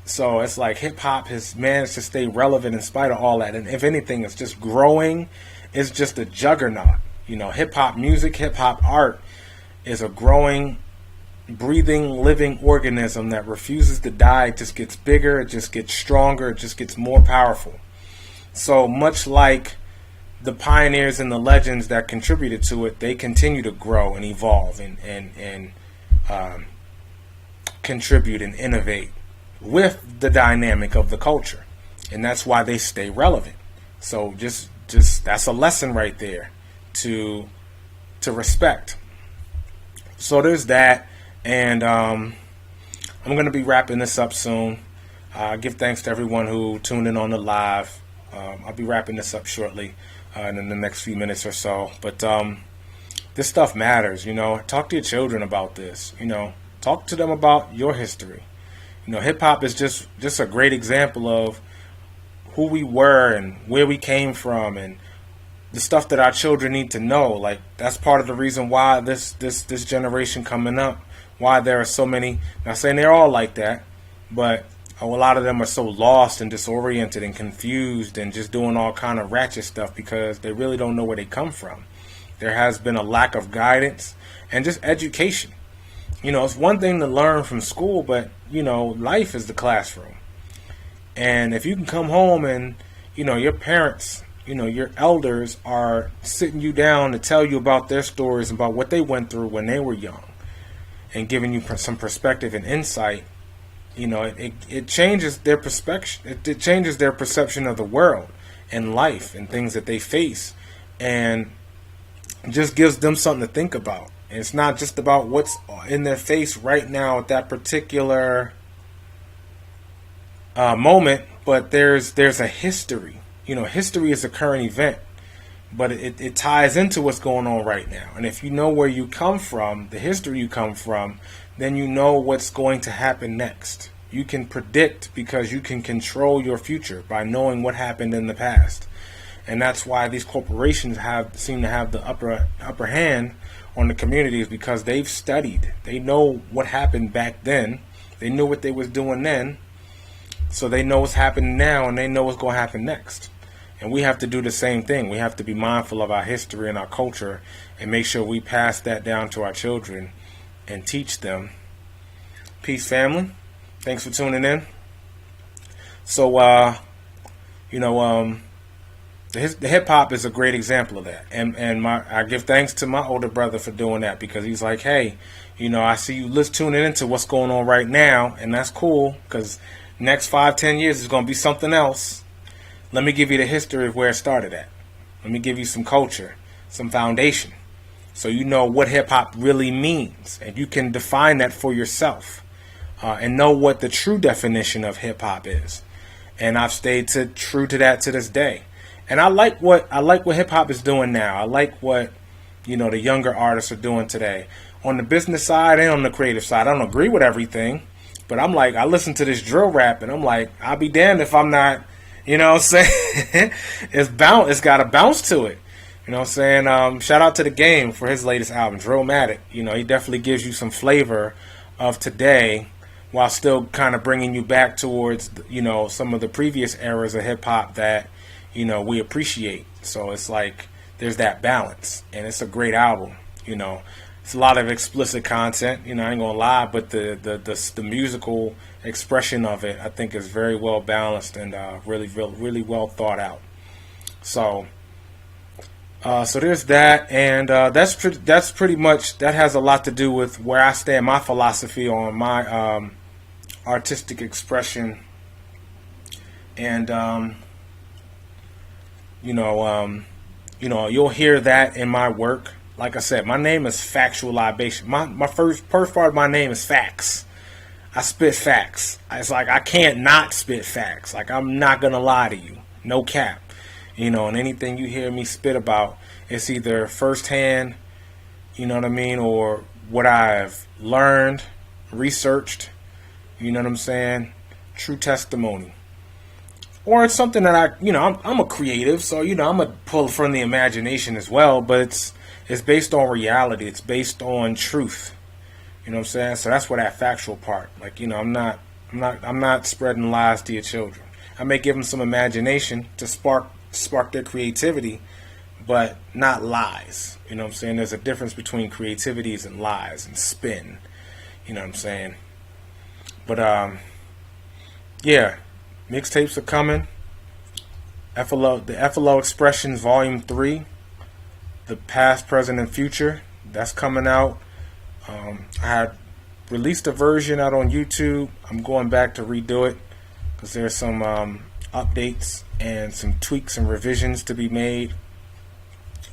So it's like hip hop has managed to stay relevant in spite of all that, and if anything, it's just growing. It's just a juggernaut. You know, hip hop music, hip hop art is a growing, breathing, living organism that refuses to die. It just gets bigger, it just gets stronger, it just gets more powerful. So much like the pioneers and the legends that contributed to it, they continue to grow and evolve and contribute and innovate with the dynamic of the culture, and that's why they stay relevant. So just that's a lesson right there to respect. So there's that, and I'm going to be wrapping this up soon. Give thanks to everyone who tuned in on the live. I'll be wrapping this up shortly in the next few minutes or so. But this stuff matters, you know. Talk to your children about this, you know. Talk to them about your history. You know, hip-hop is just a great example of who we were and where we came from, and the stuff that our children need to know. Like, that's part of the reason why this generation coming up, why there are so many, not saying they're all like that, but a lot of them are so lost and disoriented and confused and just doing all kind of ratchet stuff because they really don't know where they come from. There has been a lack of guidance and just education. You know, it's one thing to learn from school, but, you know, life is the classroom. And if you can come home and, you know, your parents, you know, your elders are sitting you down to tell you about their stories, about what they went through when they were young, and giving you some perspective and insight, you know, it changes their perspective. It changes their perception of the world and life and things that they face, and just gives them something to think about. And it's not just about what's in their face right now at that particular moment, but there's a history. You know, history is a current event, but it ties into what's going on right now. And if you know where you come from, the history you come from, then you know what's going to happen next. You can predict because you can control your future by knowing what happened in the past. And that's why these corporations seem to have the upper hand on the communities, because they've studied. They know what happened back then. They knew what they was doing then. So they know what's happening now, and they know what's going to happen next. And we have to do the same thing. We have to be mindful of our history and our culture and make sure we pass that down to our children and teach them. Peace, family. Thanks for tuning in. So, the hip hop is a great example of that, and I give thanks to my older brother for doing that, because he's like, hey, I see you tuning into what's going on right now, and that's cool, because next 5-10 years is going to be something else. Let me give you the history of where it started at. Let me give you some culture, some foundation, so you know what hip hop really means, and you can define that for yourself, and know what the true definition of hip hop is. And I've stayed true to that to this day. And I like what hip hop is doing now. I like what the younger artists are doing today. On the business side and on the creative side, I don't agree with everything, but I'm like, I listen to this drill rap and I'm like, I'll be damned if I'm not, what I'm saying? It's got a bounce to it. What I'm saying? Shout out to The Game for his latest album, Drillmatic. He definitely gives you some flavor of today, while still kind of bringing you back towards, some of the previous eras of hip hop that, we appreciate. So it's like there's that balance, and it's a great album. It's a lot of explicit content. I ain't gonna lie, but the musical expression of it, I think, is very well balanced and really well thought out. So there's that, and that's pretty much, that has a lot to do with where I stand, my philosophy on my artistic expression, and you'll hear that in my work. Like I said, my name is Factual Libation. My first part of my name is facts. I spit facts. It's like I can't not spit facts. Like, I'm not gonna lie to you, no cap. And anything you hear me spit about, it's either firsthand, or what I've learned, researched. You know what I'm saying? True testimony. Or it's something that I'm a creative, so I'm gonna pull from the imagination as well. But it's based on reality. It's based on truth. You know what I'm saying? So that's where that factual part. Like, I'm not spreading lies to your children. I may give them some imagination to spark their creativity, but not lies. You know what I'm saying? There's a difference between creativities and lies and spin. You know what I'm saying? But yeah, mixtapes are coming. F.L.O, the F.L.O Xpressionz Volume 3, the past, present, and future, that's coming out. I had released a version out on YouTube. I'm going back to redo it because there's some updates and some tweaks and revisions to be made.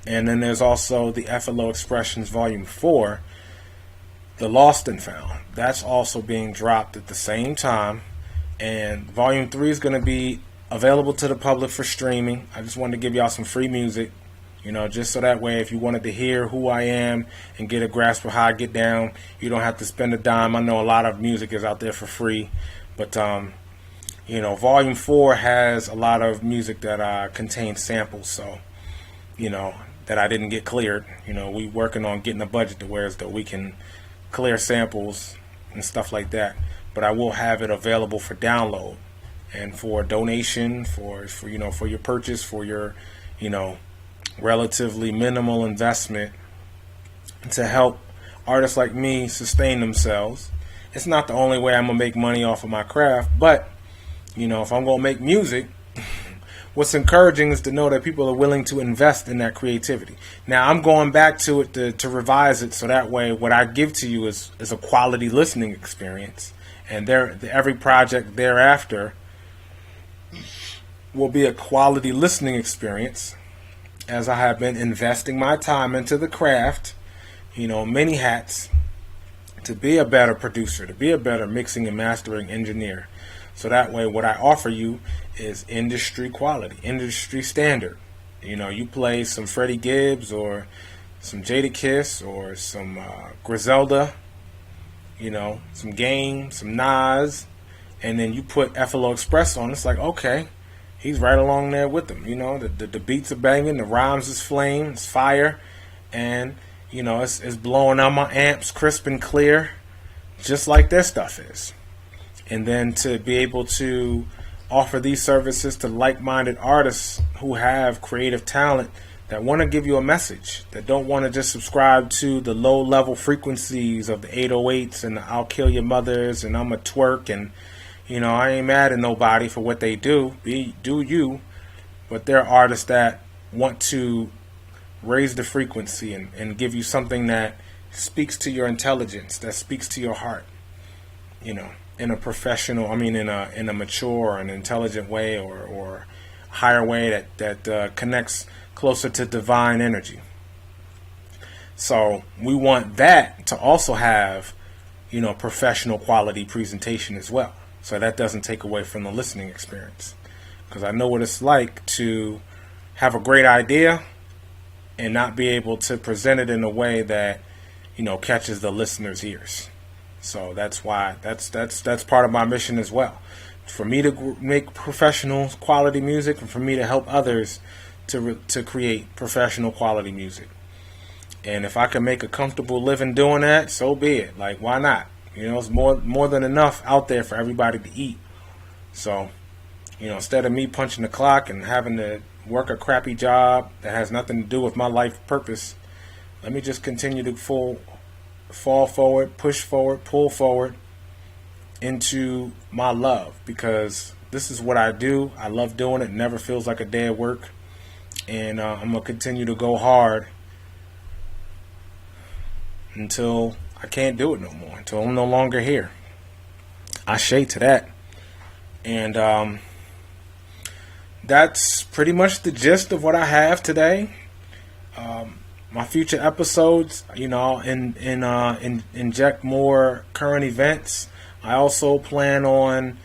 And then there's also the F.L.O Xpressionz Volume 4, the Lost and Found. That's also being dropped at the same time. And Volume 3 is going to be available to the public for streaming. I just wanted to give y'all some free music, just so that way if you wanted to hear who I am and get a grasp of how I get down, you don't have to spend a dime. I know a lot of music is out there for free, but Volume 4 has a lot of music that contains samples, so that I didn't get cleared. We working on getting a budget to where that we can clear samples and stuff like that. But I will have it available for download and for donation, for your purchase, for your relatively minimal investment to help artists like me sustain themselves. It's not the only way I'm gonna make money off of my craft, but if I'm gonna make music, what's encouraging is to know that people are willing to invest in that creativity. Now I'm going back to it to revise it, so that way what I give to you is a quality listening experience, and every project thereafter will be a quality listening experience, as I have been investing my time into the craft, many hats, to be a better producer, to be a better mixing and mastering engineer. So that way what I offer you is industry quality, industry standard. You play some Freddie Gibbs or some Jadakiss or some Griselda, some Game, some Nas, and then you put F.L.O Express on. It's like, okay, he's right along there with them. The beats are banging, the rhymes is flame, it's fire, and it's blowing out my amps crisp and clear, just like their stuff is. And then to be able to offer these services to like-minded artists who have creative talent that want to give you a message, that don't want to just subscribe to the low-level frequencies of the 808s and the I'll kill your mothers and I'm a twerk, and I ain't mad at nobody for what they do. Do you. But there are artists that want to raise the frequency and give you something that speaks to your intelligence, that speaks to your heart, in a professional, in a mature and intelligent way, or higher way that connects closer to divine energy. So we want that to also have, professional quality presentation as well. So that doesn't take away from the listening experience. Because I know what it's like to have a great idea and not be able to present it in a way that, catches the listener's ears. So that's why that's part of my mission as well. For me to make professional quality music, and for me to help others to create professional quality music. And if I can make a comfortable living doing that, so be it. Like, why not? It's more than enough out there for everybody to eat. So, instead of me punching the clock and having to work a crappy job that has nothing to do with my life purpose, let me just continue to fall forward, push forward, pull forward into my love, because this is what I do. I love doing it. It never feels like a day of work. And I'm going to continue to go hard until I can't do it no more, until I'm no longer here. I shade to that. And that's pretty much the gist of what I have today. My future episodes, I'll inject more current events. I also plan on,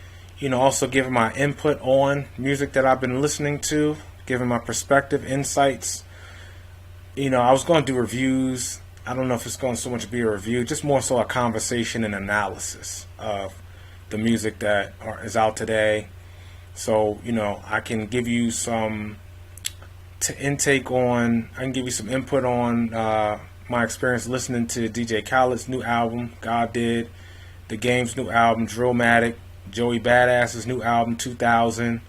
also giving my input on music that I've been listening to, giving my perspective, insights. I was going to do reviews. I don't know if it's going to so much be a review, just more so a conversation and analysis of the music that is out today. So, I can give you some I can give you some input on my experience listening to DJ Khaled's new album, God Did, The Game's new album, Drillmatic, Joey Badass's new album, 2000,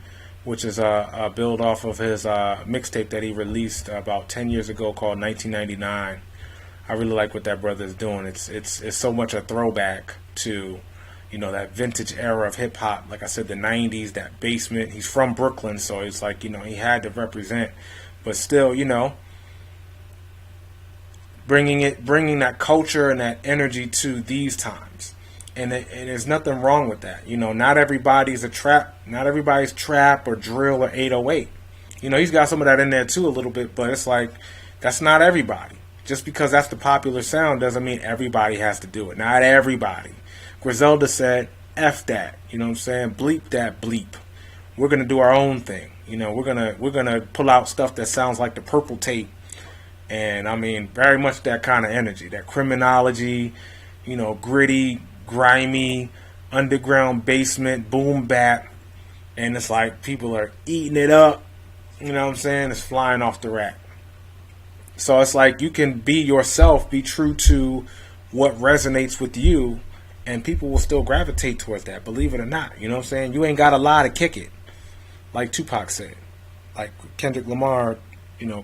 which is a build off of his mixtape that he released about 10 years ago called 1999. I really like what that brother is doing. It's so much a throwback to, that vintage era of hip hop. Like I said, the 90s, that basement. He's from Brooklyn, so it's like, he had to represent. But still, bringing that culture and that energy to these times. And there's nothing wrong with that. Not everybody's trap or drill or 808. He's got some of that in there too a little bit, but it's like, that's not everybody. Just because that's the popular sound doesn't mean everybody has to do it. Not everybody. Griselda said, F that. You know what I'm saying? Bleep that bleep. We're going to do our own thing. We're gonna pull out stuff that sounds like the Purple Tape. And very much that kind of energy, that criminology, gritty, grimy, underground basement, boom bap. And it's like people are eating it up. You know what I'm saying? It's flying off the rack. So it's like you can be yourself, be true to what resonates with you, and people will still gravitate towards that, believe it or not. You know what I'm saying? You ain't got to lie to kick it, like Tupac said. Like Kendrick Lamar,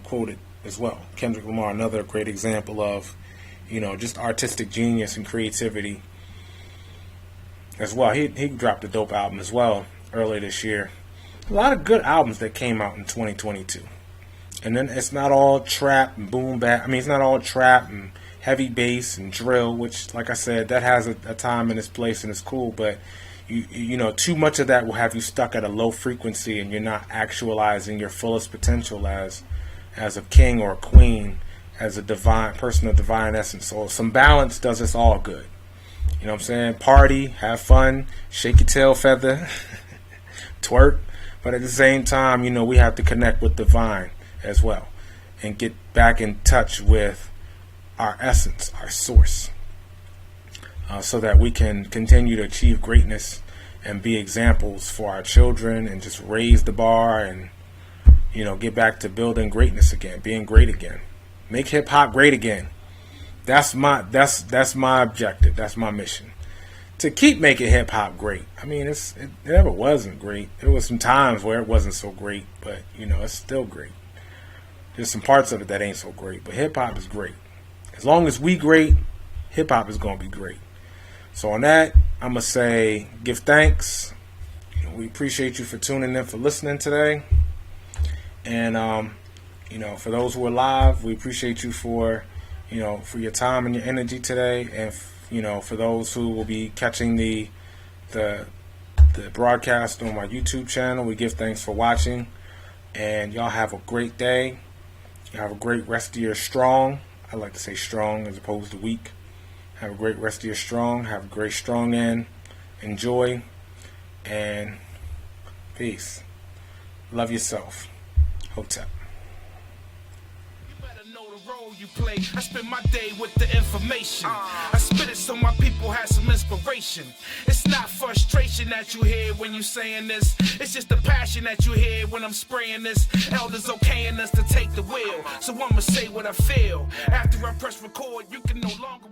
quoted as well. Kendrick Lamar, another great example of, just artistic genius and creativity as well. He dropped a dope album as well earlier this year. A lot of good albums that came out in 2022. And then it's not all trap and boom bap. It's not all trap and heavy bass and drill, which, like I said, that has a time and its place and it's cool. But too much of that will have you stuck at a low frequency, and you're not actualizing your fullest potential as a king or a queen, as a divine person of divine essence. So some balance does us all good. You know what I'm saying? Party, have fun, shake your tail feather, twerk. But at the same time, we have to connect with divine as well, and get back in touch with our essence, our source, so that we can continue to achieve greatness and be examples for our children, and just raise the bar, and get back to building greatness again, being great again, make hip hop great again. That's my objective. That's my mission, to keep making hip hop great. I mean, it never wasn't great. There was some times where it wasn't so great, but you know, it's still great. There's some parts of it that ain't so great, but hip hop is great. As long as we great, hip hop is gonna be great. So on that, I'm gonna say give thanks. You know, we appreciate you for tuning in, for listening today, and you know, for those who are live, we appreciate you for, you know, for your time and your energy today, and you know, for those who will be catching the broadcast on my YouTube channel, we give thanks for watching, and y'all have a great day. You have a great rest of your strong. I like to say strong as opposed to weak. Have a great rest of your strong. Have a great strong end. Enjoy, and peace. Love yourself. Hotep. You play. I spend my day with the information. I spit it so my people have some inspiration. It's not frustration that you hear when you saying this. It's just the passion that you hear when I'm spraying this. Elders okaying us to take the wheel, so I'ma say what I feel. After I press record, you can no longer